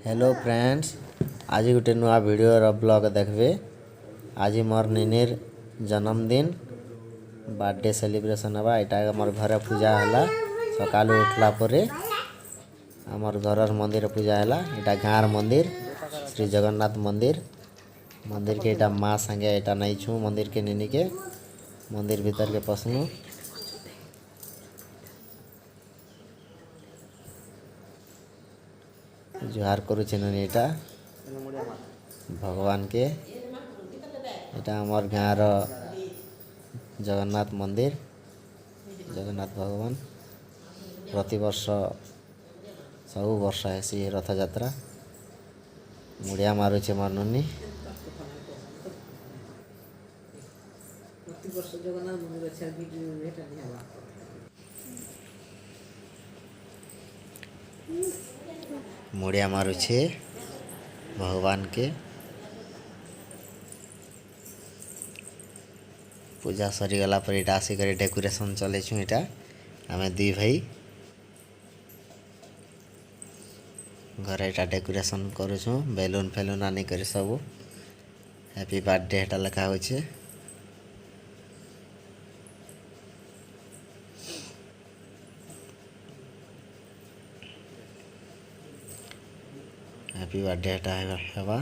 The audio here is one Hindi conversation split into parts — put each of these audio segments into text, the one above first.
हेलो फ्रेंड्स, आज गोटे नुआ भिडियो ब्लॉग देखबे। आज मोर निनीर जन्मदिन बर्थडे सेलिब्रेशन हवा। यहाँ मोर घर पूजा है। सकाल उठला परे आमर घर मंदिर पूजा है। यहाँ गाँव मंदिर श्री जगन्नाथ मंदिर के यहाँ माँ संगे यहाँ नहीं छू मंदिर के निनी के मंदिर भीतर के पसनू। जुहार करुचे ननीटा भगवान के। यहाँ आमर गाँव जगन्नाथ मंदिर जगन्नाथ भगवान प्रति वर्ष सब वर्ष है रथ यात्रा। मुड़िया मारुचे मोर ननी। मुड़िया मारुचे भगवान के। पूजा सरीगला पर इटा आसिक डेकोरेशन चले छू। इटा आमे दुई भाई घर इटा डेकोरेशन करूँ। बेलून फेलून आनी कर सब हैप्पी बर्थडे हेटा लिखा होचे। हैप्पी बर्थडे हेटा हेबा।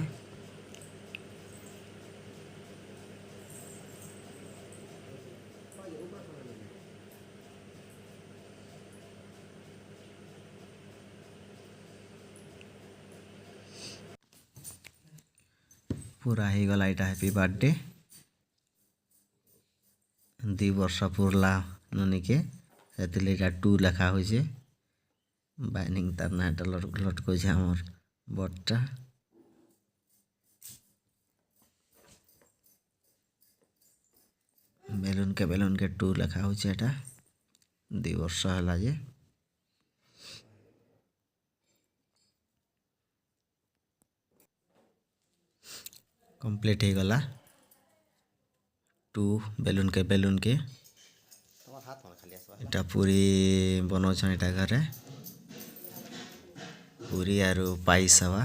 पूरा ही गला इटा हैप्पी बर्थडे 2 वर्ष पुरला ननी के सेतिले इटा 2 लिखा होचे। बाइनिंग तार ना हेटा लटको छे हमर बटटा। बेलून के 2 लिखा होचे। एटा 2 वर्ष हला जे कंप्लीट हो गला 2 बेलून के इटा पूरी बनौछन। इटा घरे पूरी आरु पाइस हवा।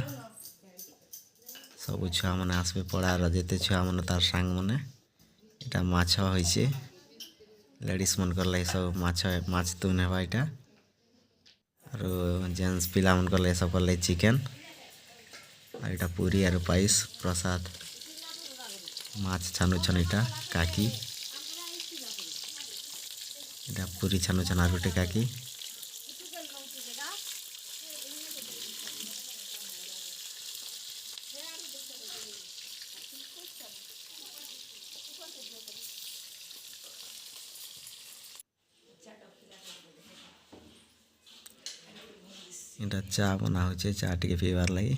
सब छुआ मैंने आसबे पड़ार जेते छुआ मैंने तार सांग मैंने इटा माछ होइछे। लेडीज मन कर लाई सब माछ तुन हेबा। इटा आरो जेंट्स पिला मन कर लाई सब कर लाई चिकन। और इटा पूरी आरु पाइस प्रसाद माछ छानुछन। इटा काकी इटा पूरी छानुछन आरु गोटे काकी। इटा चा बना होचे। चा टिके पीबार लगी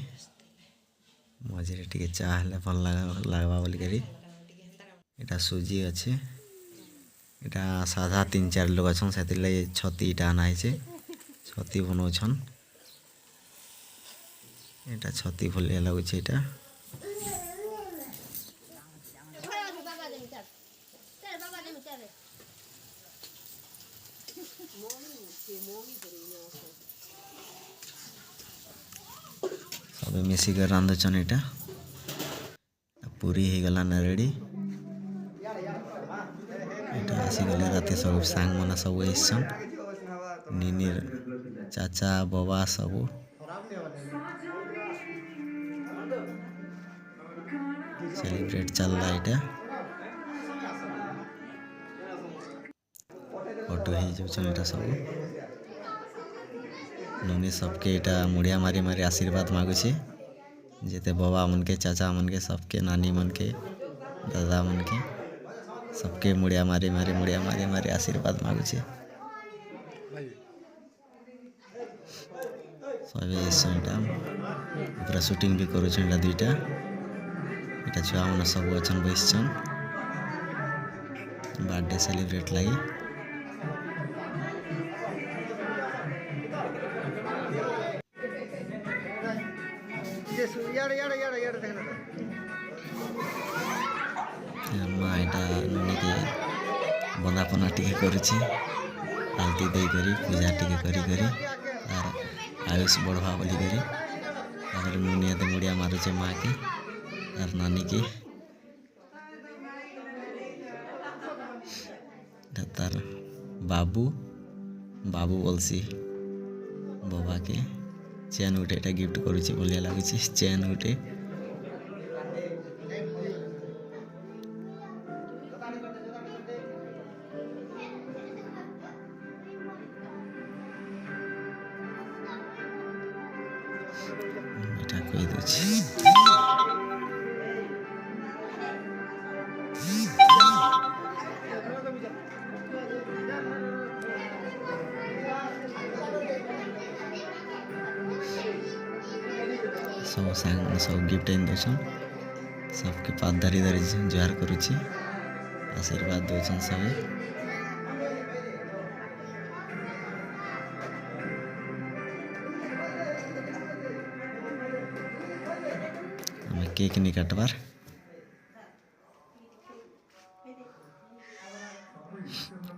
मझे टिके चा हेले भल लागबा बोली करी। इटा सुजी अच्छे। इटा साधा 3-4 लोग अच्छन से लगे छती इटा आना है। छती बनौछन। इटा छती भलिया लगुचे। इटा सब मिसिक रांधुछन। इटा पूरी ही गला न रेडी। इटा आसी गले राते सब सांग मना सब एसन निनीर चाचा बाबा सब सेलिब्रेट चल रहा। इटा फोटो ही जो इटा सब ननी सबके इटा मुड़िया मारी मारी आशीर्वाद मांगुछे। जेते बाबा मन के चाचा मन के सबके नानी मन के दादा मन के सबके मुड़िया मारी मारी आशीर्वाद मांगुछे। सब इटा पूरा शूटिंग भी करुछन। इटा दुईटा इटा छुआ मन सब अच्छन बसछन बर्थडे सेलिब्रेट लगी। माँ इटा ननी के बंदापना टिके करुछे। आलती दे करी पूजा टिके करी आयुष बढ़वा बोली करी ମାରୁଛେ ମାଆକେ ତାର ନାନୀକେ ତାର ବାବୁ ବାବୁ ବୋଲସି ବାବାକେ ଚେନ୍ ଗୋଟେ ଏଟା ଗିଫ୍ଟ କରୁଛି ଭଳିଆ ଲାଗୁଛି ଚେନ୍ ଗୋଟେ ଏଟା କହିଦେଉଛି सब सांग सब गिफ्ट एन दौन सबके पाद धरी धरी जुहार करुच्ची आशीर्वाद दौन सब हमें केक नहीं काटबार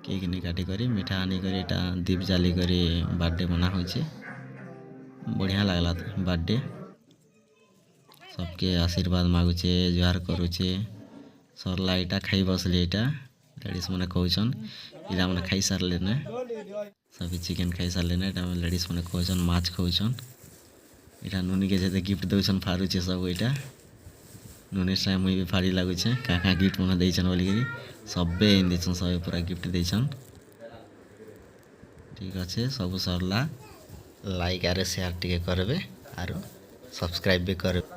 केक नहीं काटी करी मिठा आनी करी एटा दीप जाली करी बर्थडे मना होचे बढ़िया लगला बर्थडे सबके आशीर्वाद मागुचे जुहार करुचे सरला एटा खाई बसले एटा लेडीज मैंने कहन इला मैंने खाई सारे ना सभी चिकेन खाई सारे ना लेडीज मैंने कहन माछ खाऊन इटा नुनी के जैसे गिफ्ट दौन फारुचे सब यहाँ नुनी टाइम मुई भी फाड़ी लगुचे क्या गिफ्ट मैंने देन बोलिकी सबे देन सब पूरा गिफ्ट देन ठीक अच्छे सब सरला लाइक आर शेयर टी करेंगे आर सब्सक्राइब भी करेंगे।